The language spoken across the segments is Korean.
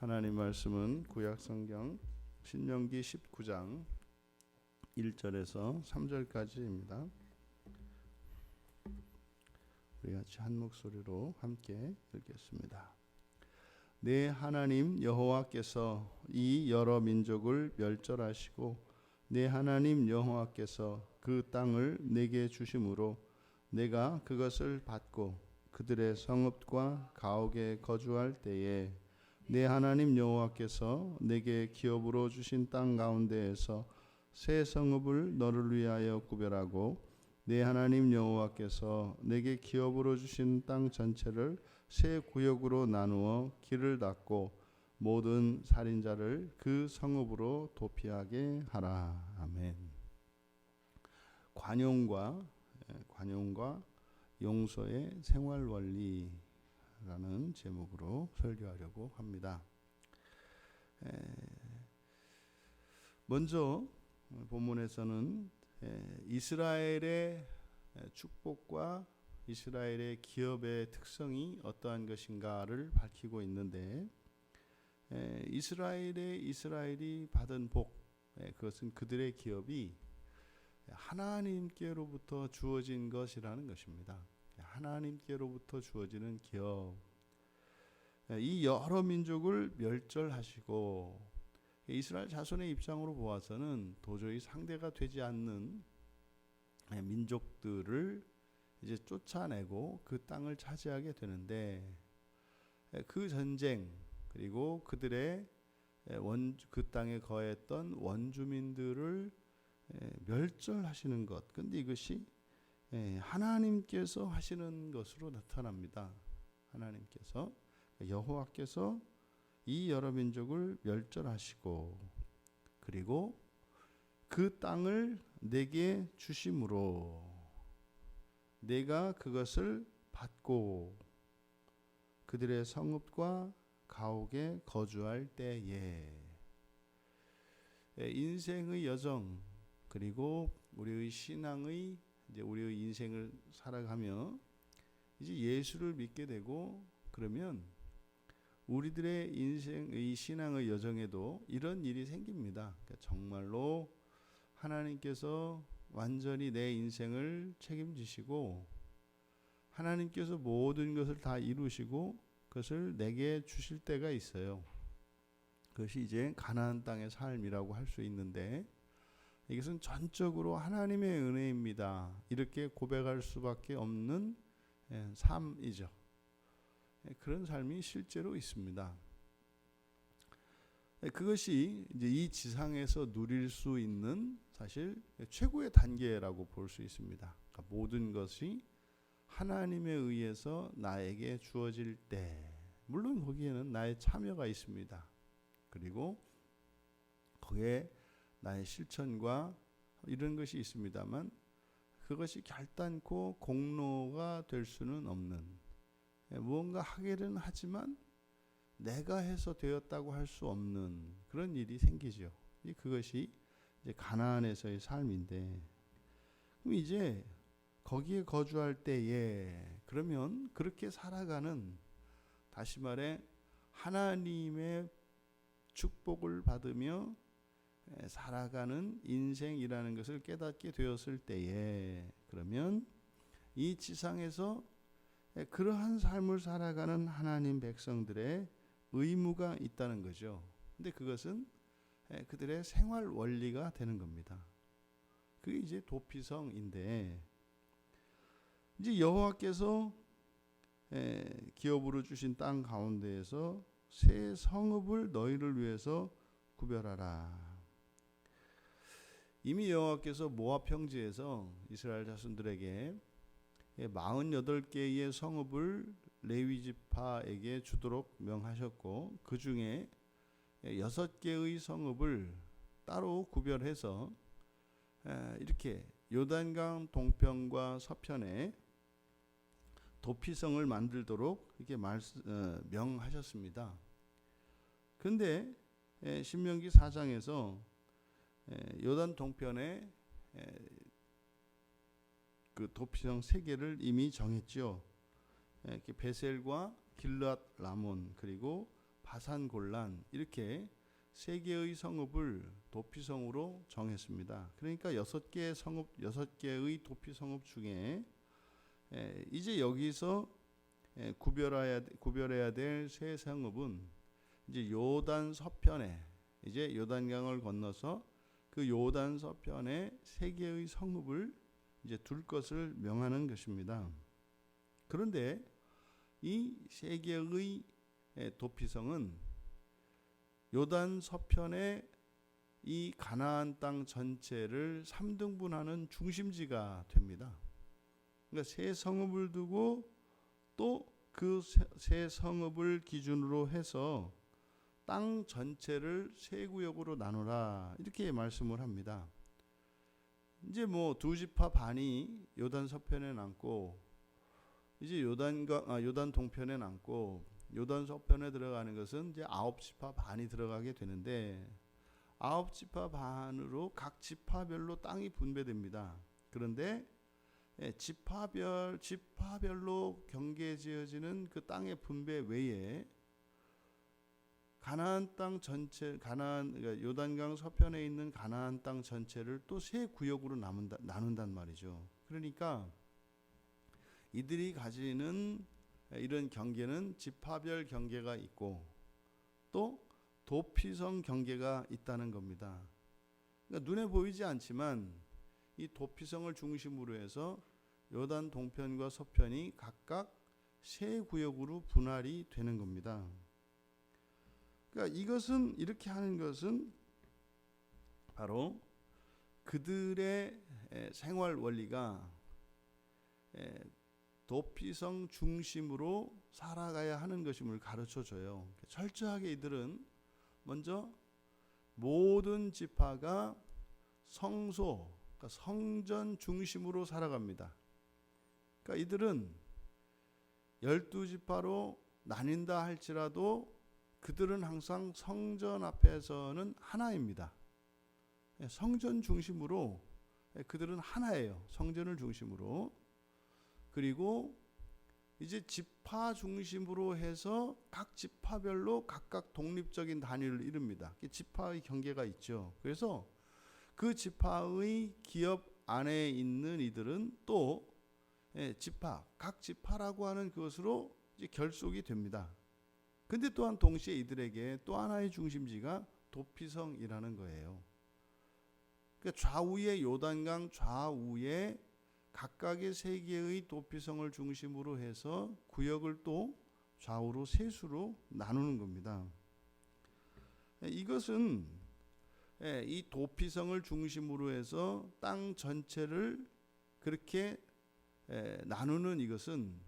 하나님 말씀은 구약성경 신명기 19장 1절에서 3절까지입니다. 우리 같이 한 목소리로 함께 읽겠습니다. 내 하나님 여호와께서 이 여러 민족을 멸절하시고 내 하나님 여호와께서 그 땅을 내게 주심으로 내가 그것을 받고 그들의 성읍과 가옥에 거주할 때에 내 하나님 여호와께서 내게 기업으로 주신 땅 가운데에서 새 성읍을 너를 위하여 구별하고 내 하나님 여호와께서 내게 기업으로 주신 땅 전체를 새 구역으로 나누어 길을 닫고 모든 살인자를 그 성읍으로 도피하게 하라. 아멘. 관용과 용서의 생활 원리 라는 제목으로 설교하려고 합니다. 먼저 본문에서는 이스라엘의 축복과 이스라엘의 기업의 특성이 어떠한 것인가를 밝히고 있는데, 이스라엘이 받은 복, 그것은 그들의 기업이 하나님께로부터 주어진 것이라는 것입니다. 하나님께로부터 주어지는 기업, 이 여러 민족을 멸절하시고 이스라엘 자손의 입장으로 보아서는 도저히 상대가 되지 않는 민족들을 이제 쫓아내고 그 땅을 차지하게 되는데, 그 전쟁 그리고 그들의 그 땅에 거했던 원주민들을 멸절하시는 것, 근데 이것이 하나님께서 하시는 것으로 나타납니다. 하나님께서, 여호와께서 이 여러 민족을 멸절하시고 그리고 그 땅을 내게 주심으로 내가 그것을 받고 그들의 성읍과 가옥에 거주할 때에, 인생의 여정 그리고 우리의 신앙의 우리의 인생을 살아가며 이제 예수를 믿게 되고 그러면 우리들의 인생의 신앙의 여정에도 이런 일이 생깁니다. 그러니까 정말로 하나님께서 완전히 내 인생을 책임지시고 하나님께서 모든 것을 다 이루시고 그것을 내게 주실 때가 있어요. 그것이 이제 가나안 땅의 삶이라고 할 수 있는데, 이것은 전적으로 하나님의 은혜입니다. 이렇게 고백할 수밖에 없는 삶이죠. 그런 삶이 실제로 있습니다. 그것이 이제 이 지상에서 누릴 수 있는 사실 최고의 단계라고 볼 수 있습니다. 그러니까 모든 것이 하나님에 의해서 나에게 주어질 때, 물론 거기에는 나의 참여가 있습니다. 그리고 거기에 나의 실천과 이런 것이 있습니다만, 그것이 결단코 공로가 될 수는 없는, 무언가 하기는 하지만 내가 해서 되었다고 할 수 없는 그런 일이 생기죠. 그것이 이제 가나안에서의 삶인데, 그럼 이제 거기에 거주할 때에 그러면 그렇게 살아가는, 다시 말해 하나님의 축복을 받으며 살아가는 인생이라는 것을 깨닫게 되었을 때에, 그러면 이 지상에서 그러한 삶을 살아가는 하나님 백성들의 의무가 있다는 거죠. 근데 그것은 그들의 생활 원리가 되는 겁니다. 그게 이제 도피성인데, 이제 여호와께서 기업으로 주신 땅 가운데에서 새 성읍을 너희를 위해서 구별하라. 이미 여호와께서 모압 평지에서 이스라엘 자손들에게 48개의 성읍을 레위 지파에게 주도록 명하셨고, 그 중에 6개의 성읍을 따로 구별해서 이렇게 요단강 동편과 서편에 도피성을 만들도록 이렇게 명하셨습니다. 그런데 신명기 4장에서 요단 동편에 그 도피성 3개를 이미 정했죠. 베셀과 길앗 라몬 그리고 바산골란 이렇게 세 개의 성읍을 도피성으로 정했습니다. 그러니까 6개의 성읍, 6개의 도피성읍 중에 이제 여기서 구별해야 될 세 성읍은 이제 요단 서편에, 이제 요단강을 건너서 그 요단 서편에 세 개의 성읍을 이제 둘 것을 명하는 것입니다. 그런데 이 세 개의 도피성은 요단 서편의 이 가나안 땅 전체를 3등분하는 중심지가 됩니다. 그러니까 세 성읍을 두고 또 그 세 성읍을 기준으로 해서 땅 전체를 세 구역으로 나누라 이렇게 말씀을 합니다. 이제 뭐 두 지파 반이 요단 서편에 남고 이제 요단 동편에 남고 요단 서편에 들어가는 것은 이제 9지파 반이 들어가게 되는데 9지파 반으로 각 지파별로 땅이 분배됩니다. 그런데 지파별로 경계 지어지는 그 땅의 분배 외에 가나안 땅 전체, 그러니까 요단강 서편에 있는 가나안 땅 전체를 또 세 구역으로 나눈단 말이죠. 그러니까 이들이 가지는 이런 경계는 지파별 경계가 있고 또 도피성 경계가 있다는 겁니다. 그러니까 눈에 보이지 않지만 이 도피성을 중심으로 해서 요단 동편과 서편이 각각 세 구역으로 분할이 되는 겁니다. 그러니까 이것은 이렇게 하는 것은 바로 그들의 생활 원리가 도피성 중심으로 살아가야 하는 것임을 가르쳐줘요. 철저하게 이들은 먼저 모든 지파가 성소, 그러니까 성전 중심으로 살아갑니다. 그러니까 이들은 12지파로 나뉜다 할지라도 그들은 항상 성전 앞에서는 하나입니다. 성전 중심으로 그들은 하나예요. 성전을 중심으로. 그리고 이제 지파 중심으로 해서 각 지파별로 각각 독립적인 단위를 이룹니다. 지파의 경계가 있죠. 그래서 그 지파의 기업 안에 있는 이들은 또 각 지파라고 하는 것으로 이제 결속이 됩니다. 근데 또한 동시에 이들에게 또 하나의 중심지가 도피성이라는 거예요. 그러니까 좌우의 요단강 좌우에 각각의 세 개의 도피성을 중심으로 해서 구역을 또 좌우로 셋으로 나누는 겁니다. 이것은 이 도피성을 중심으로 해서 땅 전체를 그렇게 나누는 이것은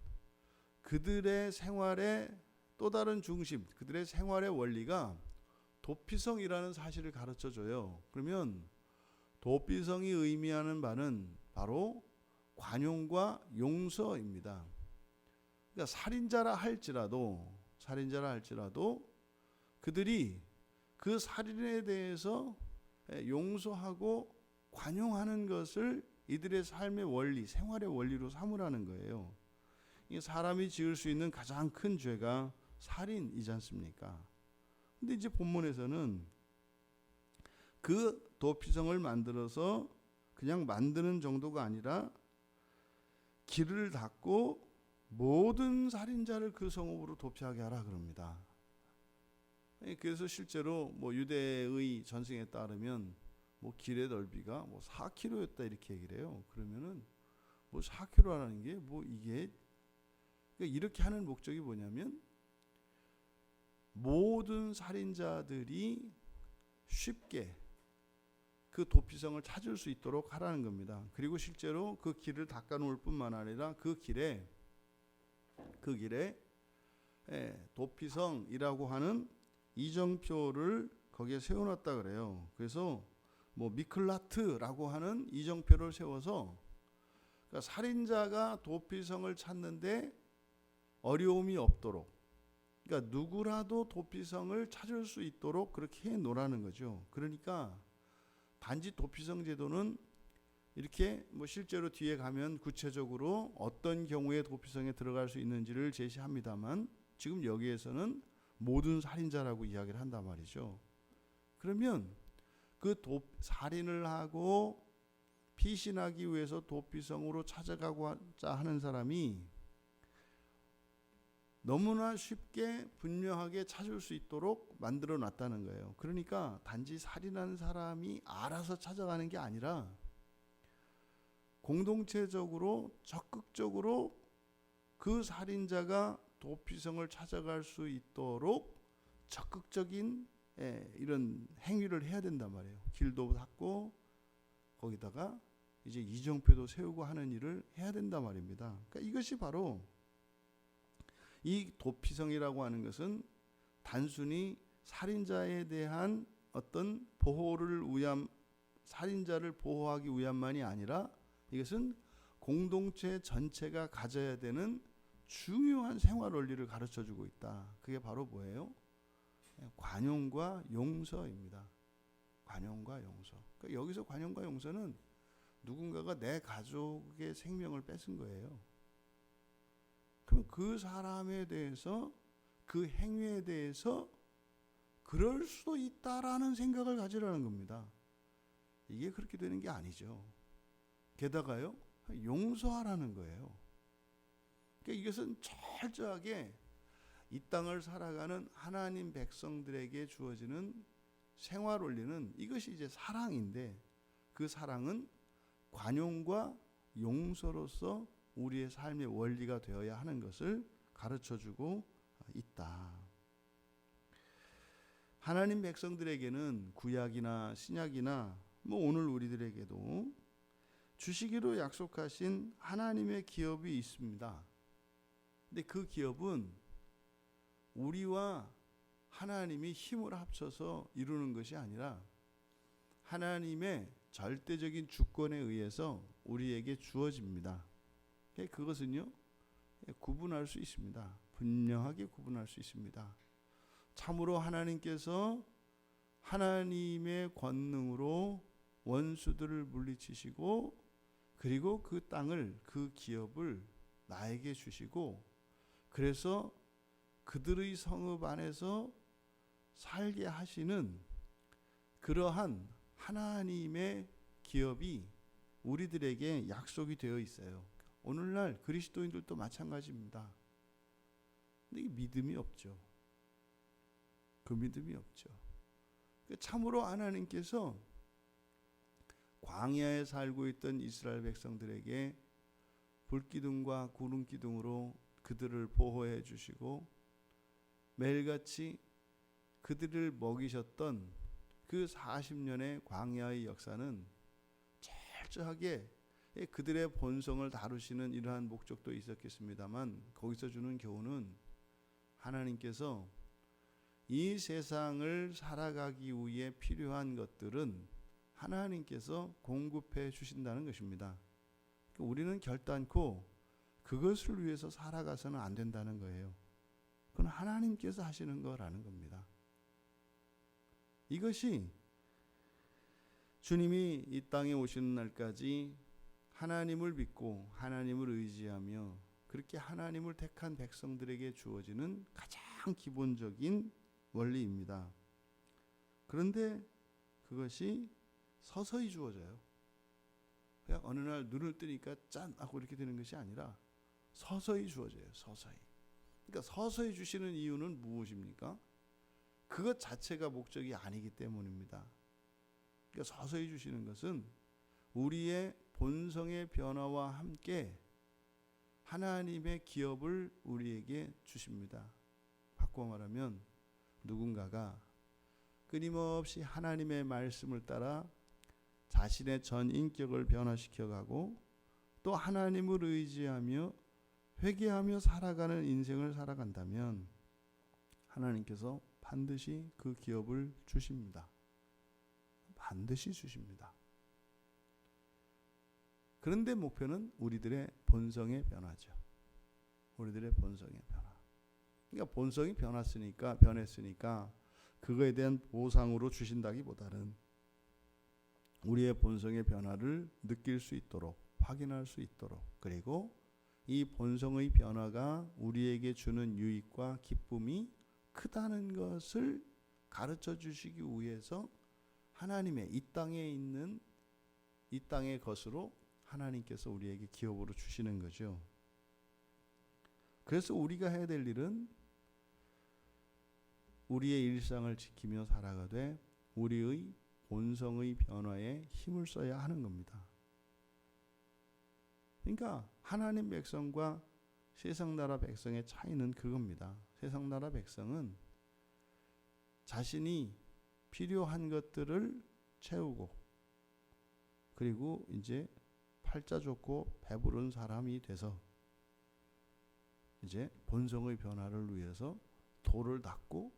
그들의 생활의 또 다른 중심, 그들의 생활의 원리가 도피성이라는 사실을 가르쳐줘요. 그러면 도피성이 의미하는 바는 바로 관용과 용서입니다. 그러니까 살인자라 할지라도 그들이 그 살인에 대해서 용서하고 관용하는 것을 이들의 삶의 원리, 생활의 원리로 삼으라는 거예요. 이 사람이 지을 수 있는 가장 큰 죄가 살인이지 않습니까? 근데 이제 본문에서는 그 도피성을 만들어서 그냥 만드는 정도가 아니라 길을 닫고 모든 살인자를 그 성읍으로 도피하게 하라 그럽니다. 그래서 실제로 뭐 유대의 전승에 따르면 뭐 길의 넓이가 뭐 4km였다 이렇게 얘기를 해요. 그러면은 뭐 4km라는 게 뭐 이게 그러니까 이렇게 하는 목적이 뭐냐면 모든 살인자들이 쉽게 그 도피성을 찾을 수 있도록 하라는 겁니다. 그리고 실제로 그 길을 닦아놓을 뿐만 아니라 그 길에 도피성이라고 하는 이정표를 거기에 세워놨다 그래요. 그래서 뭐 미클라트라고 하는 이정표를 세워서 그러니까 살인자가 도피성을 찾는데 어려움이 없도록, 그러니까 누구라도 도피성을 찾을 수 있도록 그렇게 해 놓으라는 거죠. 그러니까 단지 도피성 제도는 이렇게 뭐 실제로 뒤에 가면 구체적으로 어떤 경우에 도피성에 들어갈 수 있는지를 제시합니다만 지금 여기에서는 모든 살인자라고 이야기를 한단 말이죠. 그러면 그 살인을 하고 피신하기 위해서 도피성으로 찾아가고자 하는 사람이 너무나 쉽게 분명하게 찾을 수 있도록 만들어 놨다는 거예요. 그러니까 단지 살인한 사람이 알아서 찾아가는 게 아니라 공동체적으로 적극적으로 그 살인자가 도피성을 찾아갈 수 있도록 적극적인 이런 행위를 해야 된단 말이에요. 길도 닦고 거기다가 이제 이정표도 세우고 하는 일을 해야 된단 말입니다. 그러니까 이것이 바로 이 도피성이라고 하는 것은 단순히 살인자에 대한 어떤 보호를 위한, 살인자를 보호하기 위함만이 아니라 이것은 공동체 전체가 가져야 되는 중요한 생활 원리를 가르쳐주고 있다. 그게 바로 뭐예요? 관용과 용서입니다. 관용과 용서. 그러니까 여기서 관용과 용서는 누군가가 내 가족의 생명을 뺏은 거예요. 그럼 그 사람에 대해서, 그 행위에 대해서 그럴 수도 있다라는 생각을 가지라는 겁니다. 이게 그렇게 되는 게 아니죠. 게다가요, 용서하라는 거예요. 그러니까 이것은 철저하게 이 땅을 살아가는 하나님 백성들에게 주어지는 생활 원리는 이것이 이제 사랑인데, 그 사랑은 관용과 용서로서 우리의 삶의 원리가 되어야 하는 것을 가르쳐주고 있다. 하나님 백성들에게는 구약이나 신약이나 오늘 우리들에게도 주시기로 약속하신 하나님의 기업이 있습니다. 근데 그 기업은 우리와 하나님이 힘을 합쳐서 이루는 것이 아니라 하나님의 절대적인 주권에 의해서 우리에게 주어집니다. 그것은요, 구분할 수 있습니다. 분명하게 구분할 수 있습니다. 참으로 하나님께서 하나님의 권능으로 원수들을 물리치시고, 그리고 그 땅을, 그 기업을 나에게 주시고, 그래서 그들의 성읍 안에서 살게 하시는 그러한 하나님의 기업이 우리들에게 약속이 되어 있어요. 오늘날 그리스도인들도 마찬가지입니다. 근데 이 믿음이 없죠. 그 믿음이 없죠. 참으로 하나님께서 광야에 살고 있던 이스라엘 백성들에게 불기둥과 구름기둥으로 그들을 보호해 주시고 매일같이 그들을 먹이셨던 그 40년의 광야의 역사는 철저하게 그들의 본성을 다루시는 이러한 목적도 있었겠습니다만, 거기서 주는 교훈은 하나님께서 이 세상을 살아가기 위해 필요한 것들은 하나님께서 공급해 주신다는 것입니다. 우리는 결단코 그것을 위해서 살아가서는 안 된다는 거예요. 그건 하나님께서 하시는 거라는 겁니다. 이것이 주님이 이 땅에 오시는 날까지 하나님을 믿고 하나님을 의지하며 그렇게 하나님을 택한 백성들에게 주어지는 가장 기본적인 원리입니다. 그런데 그것이 서서히 주어져요. 그냥 어느 날 눈을 뜨니까 짠 하고 이렇게 되는 것이 아니라 서서히 주어져요. 서서히. 그러니까 서서히 주시는 이유는 무엇입니까? 그것 자체가 목적이 아니기 때문입니다. 그러니까 서서히 주시는 것은 우리의 본성의 변화와 함께 하나님의 기업을 우리에게 주십니다. 바꿔 말하면 누군가가 끊임없이 하나님의 말씀을 따라 자신의 전 인격을 변화시켜가고 또 하나님을 의지하며 회개하며 살아가는 인생을 살아간다면 하나님께서 반드시 그 기업을 주십니다. 반드시 주십니다. 그런데 목표는 우리들의 본성의 변화죠. 우리들의 본성의 변화. 그러니까 본성이 변했으니까 그거에 대한 보상으로 주신다기보다는 우리의 본성의 변화를 느낄 수 있도록, 확인할 수 있도록, 그리고 이 본성의 변화가 우리에게 주는 유익과 기쁨이 크다는 것을 가르쳐 주시기 위해서 하나님의 이 땅에 있는 이 땅의 것으로 하나님께서 우리에게 기업으로 주시는 거죠. 그래서 우리가 해야 될 일은 우리의 일상을 지키며 살아가되 우리의 본성의 변화에 힘을 써야 하는 겁니다. 그러니까 하나님 백성과 세상 나라 백성의 차이는 그겁니다. 세상 나라 백성은 자신이 필요한 것들을 채우고 그리고 이제 팔자 좋고 배부른 사람이 돼서 이제 본성의 변화를 위해서 도를 닦고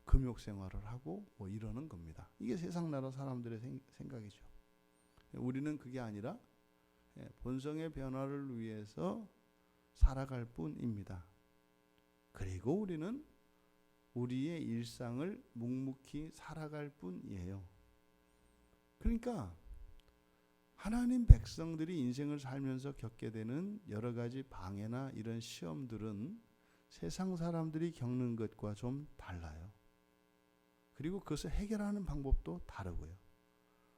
금욕 생활을 하고 뭐 이러는 겁니다. 이게 세상 나라 사람들의 생각이죠. 우리는 그게 아니라 본성의 변화를 위해서 살아갈 뿐입니다. 그리고 우리는 우리의 일상을 묵묵히 살아갈 뿐이에요. 그러니까 하나님 백성들이 인생을 살면서 겪게 되는 여러 가지 방해나 이런 시험들은 세상 사람들이 겪는 것과 좀 달라요. 그리고 그것을 해결하는 방법도 다르고요.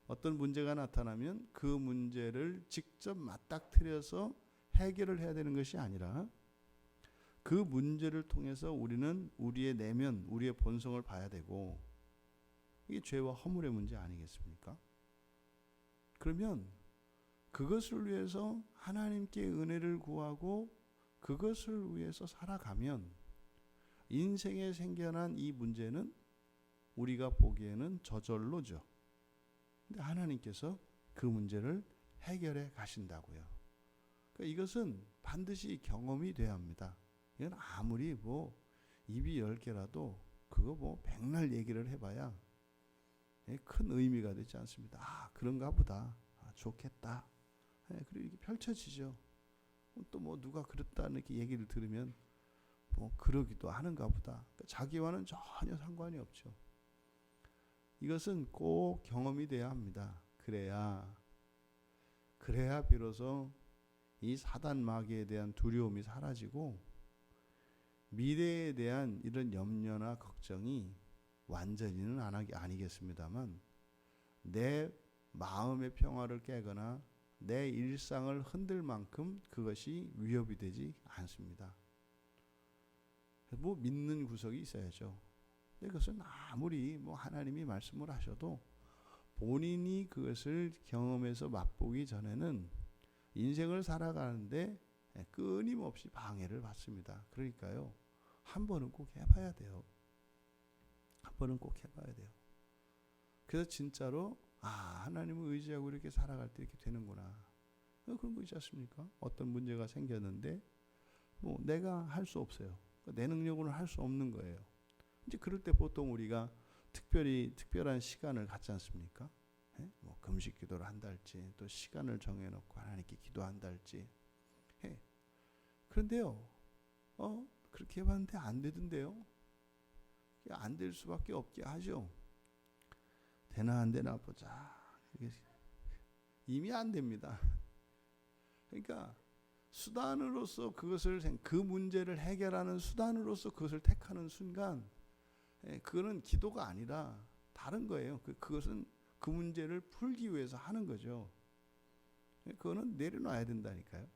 어떤 문제가 나타나면 그 문제를 직접 맞닥뜨려서 해결을 해야 되는 것이 아니라 그 문제를 통해서 우리는 우리의 내면, 우리의 본성을 봐야 되고 이게 죄와 허물의 문제 아니겠습니까? 그러면 그것을 위해서 하나님께 은혜를 구하고 그것을 위해서 살아가면 인생에 생겨난 이 문제는 우리가 보기에는 저절로죠. 근데 하나님께서 그 문제를 해결해 가신다고요. 그러니까 이것은 반드시 경험이 돼야 합니다. 이건 아무리 뭐 입이 10개라도 그거 뭐 백날 얘기를 해봐야 큰 의미가 되지 않습니다. 아, 그런가 보다. 아, 좋겠다. 그리고 이렇게 펼쳐지죠. 또 뭐 누가 그랬다는 이렇게 얘기를 들으면 뭐 그러기도 하는가 보다. 그러니까 자기와는 전혀 상관이 없죠. 이것은 꼭 경험이 돼야 합니다. 그래야 비로소 이 사단 마귀에 대한 두려움이 사라지고 미래에 대한 이런 염려나 걱정이 완전히는 아니겠습니다만 내 마음의 평화를 깨거나 내 일상을 흔들 만큼 그것이 위협이 되지 않습니다. 뭐 믿는 구석이 있어야죠. 근데 그것은 아무리 뭐 하나님이 말씀을 하셔도 본인이 그것을 경험해서 맛보기 전에는 인생을 살아가는데 끊임없이 방해를 받습니다. 그러니까요. 한 번은 꼭 해봐야 돼요. 한 번은 꼭 해봐야 돼요. 그래서 진짜로 하나님을 의지하고 이렇게 살아갈 때 이렇게 되는구나. 그런 거 있지 않습니까? 어떤 문제가 생겼는데 뭐 내가 할 수 없어요. 내 능력으로는 할 수 없는 거예요. 이제 그럴 때 보통 우리가 특별한 시간을 갖지 않습니까? 뭐 금식 기도를 한다 할지 또 시간을 정해놓고 하나님께 기도한다 할지 그런데요 그렇게 해봤는데 안 되던데요. 안 될 수밖에 없게 하죠. 되나 안 되나 보자. 이미 안 됩니다. 그러니까 수단으로서 그 문제를 해결하는 수단으로서 그것을 택하는 순간 그거는 기도가 아니라 다른 거예요. 그것은 그 문제를 풀기 위해서 하는 거죠. 그거는 내려놔야 된다니까요.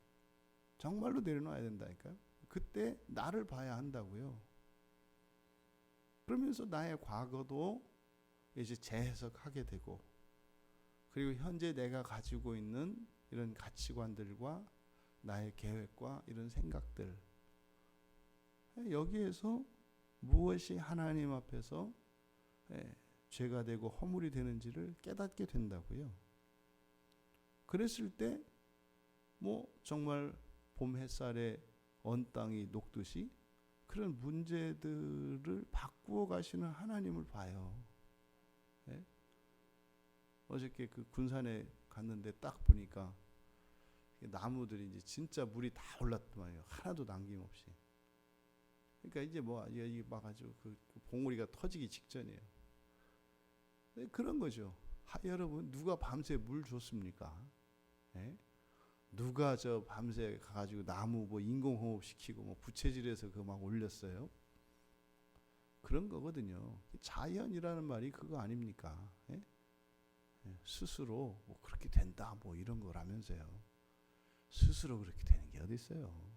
정말로 내려놔야 된다니까요. 그때 나를 봐야 한다고요. 그러면서 나의 과거도 이제 재해석하게 되고 그리고 현재 내가 가지고 있는 이런 가치관들과 나의 계획과 이런 생각들 여기에서 무엇이 하나님 앞에서 죄가 되고 허물이 되는지를 깨닫게 된다고요. 그랬을 때 뭐 정말 봄 햇살에 언 땅이 녹듯이 그런 문제들을 바꾸어 가시는 하나님을 봐요. 어저께 그 군산에 갔는데 딱 보니까 나무들이 이제 진짜 물이 다 올랐더만요. 하나도 남김없이. 그러니까 이제 뭐 여기 막아가지고 그 봉우리가 터지기 직전이에요. 그런 거죠. 여러분 누가 밤새 물 줬습니까? 누가 저 밤새 가가지고 나무 뭐 인공호흡 시키고 뭐 부채질해서 그거 막 올렸어요? 그런 거거든요. 자연이라는 말이 그거 아닙니까? 예? 스스로 뭐 그렇게 된다 뭐 이런 거라면서요. 스스로 그렇게 되는 게 어디 있어요?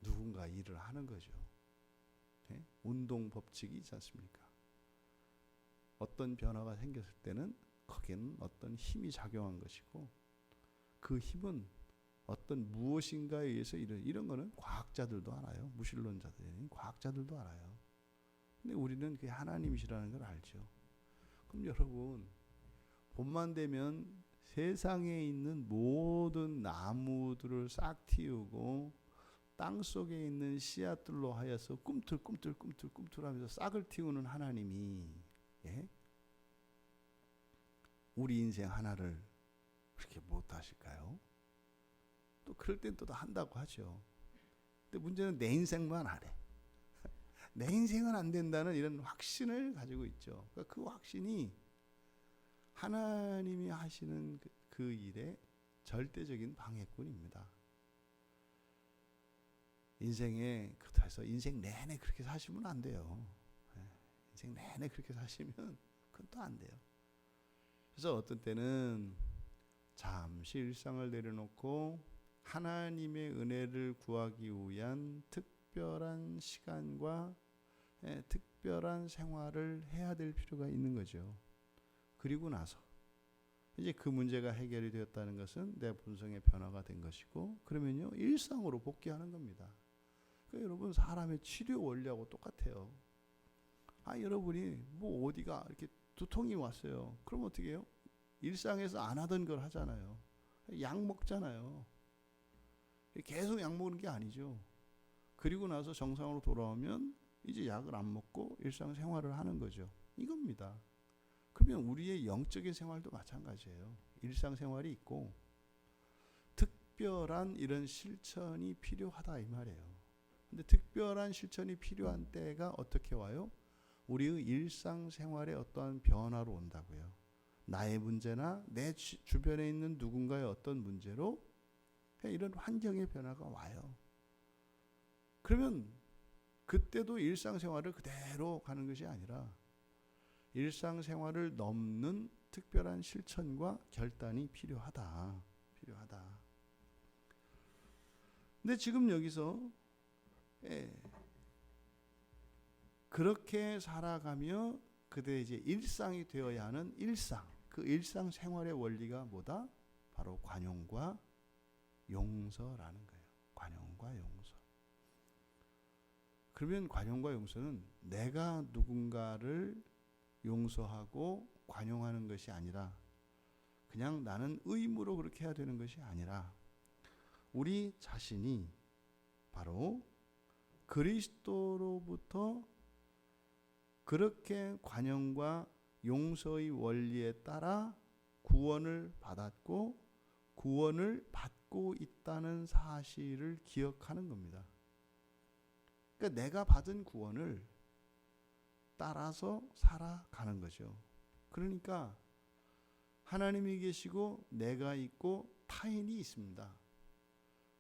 누군가 일을 하는 거죠. 예? 운동 법칙이 있지 않습니까? 어떤 변화가 생겼을 때는 거기에는 어떤 힘이 작용한 것이고 그 힘은 어떤 무엇인가에 의해서 이런 거는 과학자들도 알아요. 무신론자들이 과학자들도 알아요. 근데 우리는 그게 하나님이시라는 걸 알죠. 그럼 여러분 봄만 되면 세상에 있는 모든 나무들을 싹 틔우고 땅 속에 있는 씨앗들로 하여서 꿈틀꿈틀하면서 싹을 틔우는 하나님이 예? 우리 인생 하나를 그렇게 못하실까요? 또 그럴 땐 또 한다고 하죠. 근데 문제는 내 인생만 하래. 내 인생은 안 된다는 이런 확신을 가지고 있죠. 그러니까 그 확신이 하나님이 하시는 그 일의 절대적인 방해꾼입니다. 인생에 그래서 인생 내내 그렇게 사시면 안 돼요. 인생 내내 그렇게 사시면 그건 또 안 돼요. 그래서 어떤 때는 잠시 일상을 내려놓고 하나님의 은혜를 구하기 위한 특별한 시간과 특별한 생활을 해야 될 필요가 있는 거죠. 그리고 나서 이제 그 문제가 해결이 되었다는 것은 내 본성의 변화가 된 것이고 그러면요 일상으로 복귀하는 겁니다. 그러니까 여러분 사람의 치료 원리하고 똑같아요. 여러분이 뭐 어디가 이렇게 두통이 왔어요. 그럼 어떻게 해요? 일상에서 안 하던 걸 하잖아요. 약 먹잖아요. 계속 약 먹는 게 아니죠. 그리고 나서 정상으로 돌아오면 이제 약을 안 먹고 일상생활을 하는 거죠. 이겁니다. 그러면 우리의 영적인 생활도 마찬가지예요. 일상생활이 있고 특별한 이런 실천이 필요하다 이 말이에요. 근데 특별한 실천이 필요한 때가 어떻게 와요? 우리의 일상생활에 어떠한 변화로 온다고요. 나의 문제나 내 주변에 있는 누군가의 어떤 문제로 이런 환경의 변화가 와요. 그러면 그때도 일상생활을 그대로 가는 것이 아니라 일상생활을 넘는 특별한 실천과 결단이 필요하다. 근데 지금 여기서 그렇게 살아가며 그대 이제 일상이 되어야 하는 일상. 그 일상생활의 원리가 뭐다? 바로 관용과 용서라는 거예요. 관용과 용서. 그러면 관용과 용서는 내가 누군가를 용서하고 관용하는 것이 아니라 그냥 나는 의무로 그렇게 해야 되는 것이 아니라 우리 자신이 바로 그리스도로부터 그렇게 관용과 용서의 원리에 따라 구원을 받았고 구원을 받고 있다는 사실을 기억하는 겁니다. 그러니까 내가 받은 구원을 따라서 살아가는 거죠. 그러니까 하나님이 계시고 내가 있고 타인이 있습니다.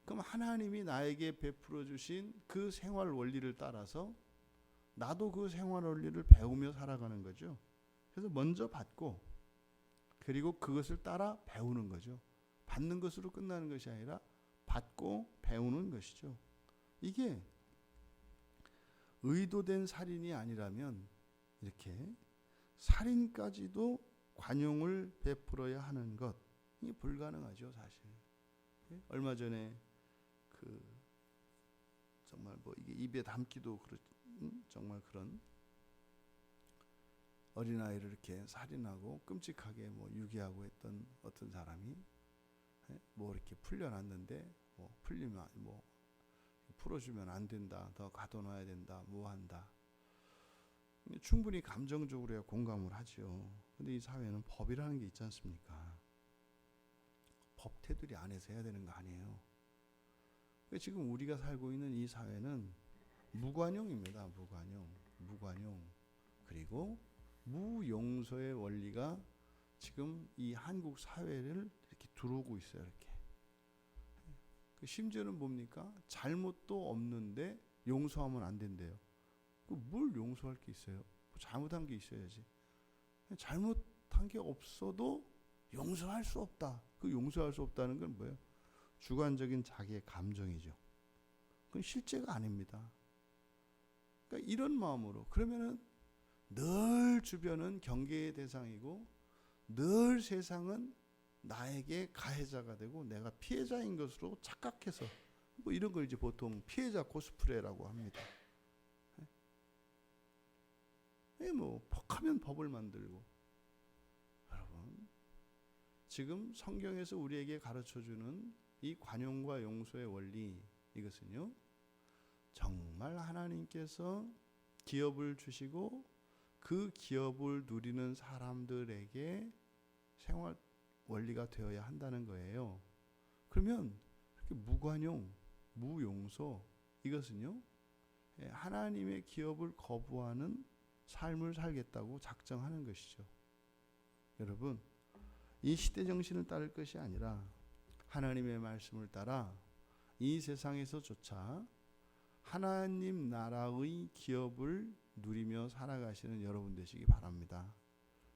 그럼 하나님이 나에게 베풀어 주신 그 생활 원리를 따라서 나도 그 생활 원리를 배우며 살아가는 거죠. 그래서 먼저 받고 그리고 그것을 따라 배우는 거죠. 받는 것으로 끝나는 것이 아니라 받고 배우는 것이죠. 이게 의도된 살인이 아니라면 이렇게 살인까지도 관용을 베풀어야 하는 것, 이게 불가능하죠, 사실. 얼마 전에 정말 뭐 이게 입에 담기도 정말 그런 어린아이를 이렇게 살인하고 끔찍하게 뭐 유기하고 했던 어떤 사람이 뭐 이렇게 풀려났는데 뭐 풀리면 뭐 풀어주면 안 된다, 더 가둬놔야 된다, 뭐 한다. 충분히 감정적으로 공감을 하죠. 근데 이 사회는 법이라는 게 있지 않습니까? 법 테두리 안에서 해야 되는 거 아니에요. 지금 우리가 살고 있는 이 사회는 무관용입니다. 무관용. 그리고 무용서의 원리가 지금 이 한국 사회를 이렇게 들어오고 있어요. 이렇게. 심지어는 뭡니까? 잘못도 없는데 용서하면 안 된대요. 뭘 용서할 게 있어요? 뭐 잘못한 게 있어야지. 잘못한 게 없어도 용서할 수 없다. 그 용서할 수 없다는 건 뭐예요? 주관적인 자기의 감정이죠. 그건 실제가 아닙니다. 그러니까 이런 마음으로 그러면은 늘 주변은 경계의 대상이고 늘 세상은 나에게 가해자가 되고 내가 피해자인 것으로 착각해서 뭐 이런 걸 이제 보통 피해자 코스프레라고 합니다. 뭐 법하면 법을 만들고, 여러분 지금 성경에서 우리에게 가르쳐주는 이 관용과 용서의 원리, 이것은요 정말 하나님께서 기업을 주시고 그 기업을 누리는 사람들에게 생활 원리가 되어야 한다는 거예요. 그러면 이렇게 무관용, 무용서, 이것은요 하나님의 기업을 거부하는 삶을 살겠다고 작정하는 것이죠. 여러분, 이 시대 정신을 따를 것이 아니라 하나님의 말씀을 따라 이 세상에서조차 하나님 나라의 기업을 누리며 살아가시는 여러분 되시기 바랍니다.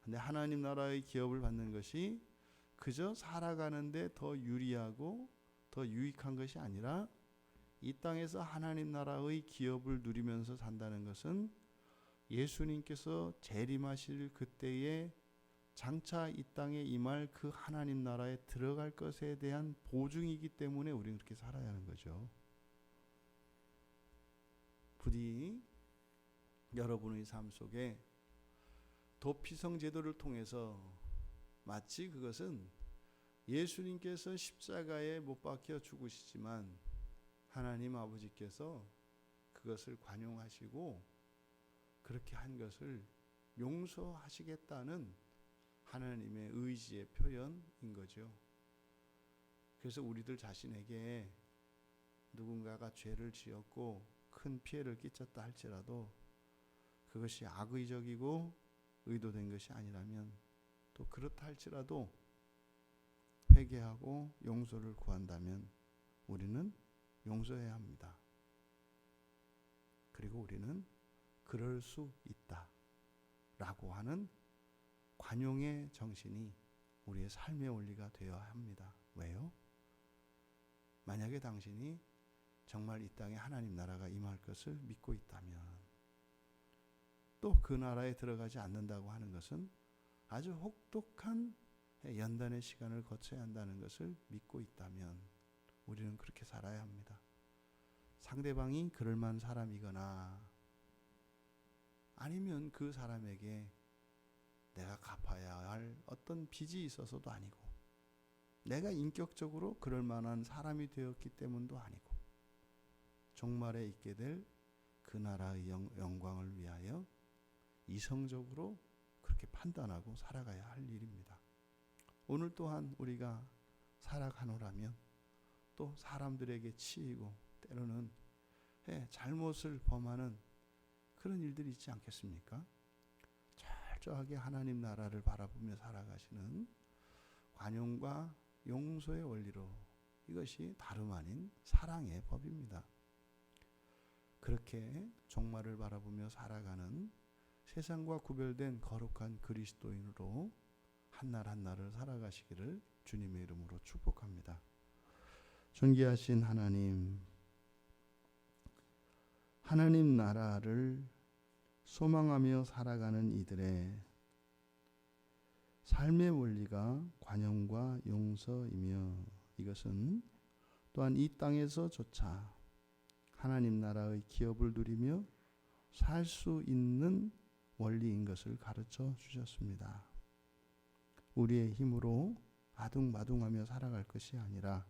근데 하나님 나라의 기업을 받는 것이 그저 살아가는데 더 유리하고 더 유익한 것이 아니라 이 땅에서 하나님 나라의 기업을 누리면서 산다는 것은 예수님께서 재림하실 그때에 장차 이 땅에 임할 그 하나님 나라에 들어갈 것에 대한 보증이기 때문에 우리는 그렇게 살아야 하는 거죠. 부디 여러분의 삶 속에 도피성 제도를 통해서 마치 그것은 예수님께서 십자가에 못 박혀 죽으시지만 하나님 아버지께서 그것을 관용하시고 그렇게 한 것을 용서하시겠다는 하나님의 의지의 표현인 거죠. 그래서 우리들 자신에게 누군가가 죄를 지었고 큰 피해를 끼쳤다 할지라도 그것이 악의적이고 의도된 것이 아니라면, 또 그렇다 할지라도 회개하고 용서를 구한다면 우리는 용서해야 합니다. 그리고 우리는 그럴 수 있다 라고 하는 관용의 정신이 우리의 삶의 원리가 되어야 합니다. 왜요? 만약에 당신이 정말 이 땅에 하나님 나라가 임할 것을 믿고 있다면, 또 그 나라에 들어가지 않는다고 하는 것은 아주 혹독한 연단의 시간을 거쳐야 한다는 것을 믿고 있다면 우리는 그렇게 살아야 합니다. 상대방이 그럴 만한 사람이거나 아니면 그 사람에게 내가 갚아야 할 어떤 빚이 있어서도 아니고, 내가 인격적으로 그럴 만한 사람이 되었기 때문도 아니고, 종말에 있게 될 그 나라의 영광을 위하여 이성적으로 그렇게 판단하고 살아가야 할 일입니다. 오늘 또한 우리가 살아가노라면 또 사람들에게 치이고 때로는 잘못을 범하는 그런 일들이 있지 않겠습니까? 철저하게 하나님 나라를 바라보며 살아가시는 관용과 용서의 원리로, 이것이 다름 아닌 사랑의 법입니다. 그렇게 종말을 바라보며 살아가는 세상과 구별된 거룩한 그리스도인으로 한날 한날을 살아가시기를 주님의 이름으로 축복합니다. 존귀하신 하나님, 하나님 나라를 소망하며 살아가는 이들의 삶의 원리가 관용과 용서이며, 이것은 또한 이 땅에서조차 하나님 나라의 기업을 누리며 살 수 있는 원리인 것을 가르쳐 주셨습니다. 우리의 힘으로 아둥바둥하며 살아갈 것이 아니라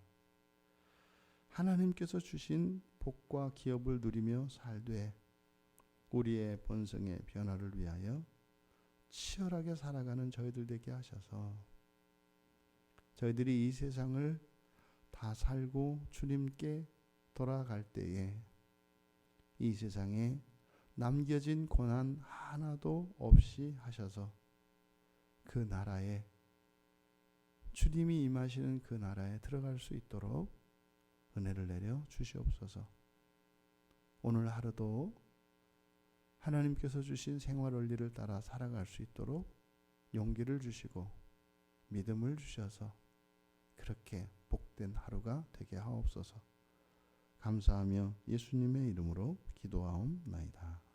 하나님께서 주신 복과 기업을 누리며 살되 우리의 본성의 변화를 위하여 치열하게 살아가는 저희들 되게 하셔서 저희들이 이 세상을 다 살고 주님께 돌아갈 때에 이 세상에 남겨진 고난 하나도 없이 하셔서 그 나라에, 주님이 임하시는 그 나라에 들어갈 수 있도록 은혜를 내려 주시옵소서. 오늘 하루도 하나님께서 주신 생활 원리를 따라 살아갈 수 있도록 용기를 주시고 믿음을 주셔서 그렇게 복된 하루가 되게 하옵소서. 감사하며 예수님의 이름으로 기도하옵나이다.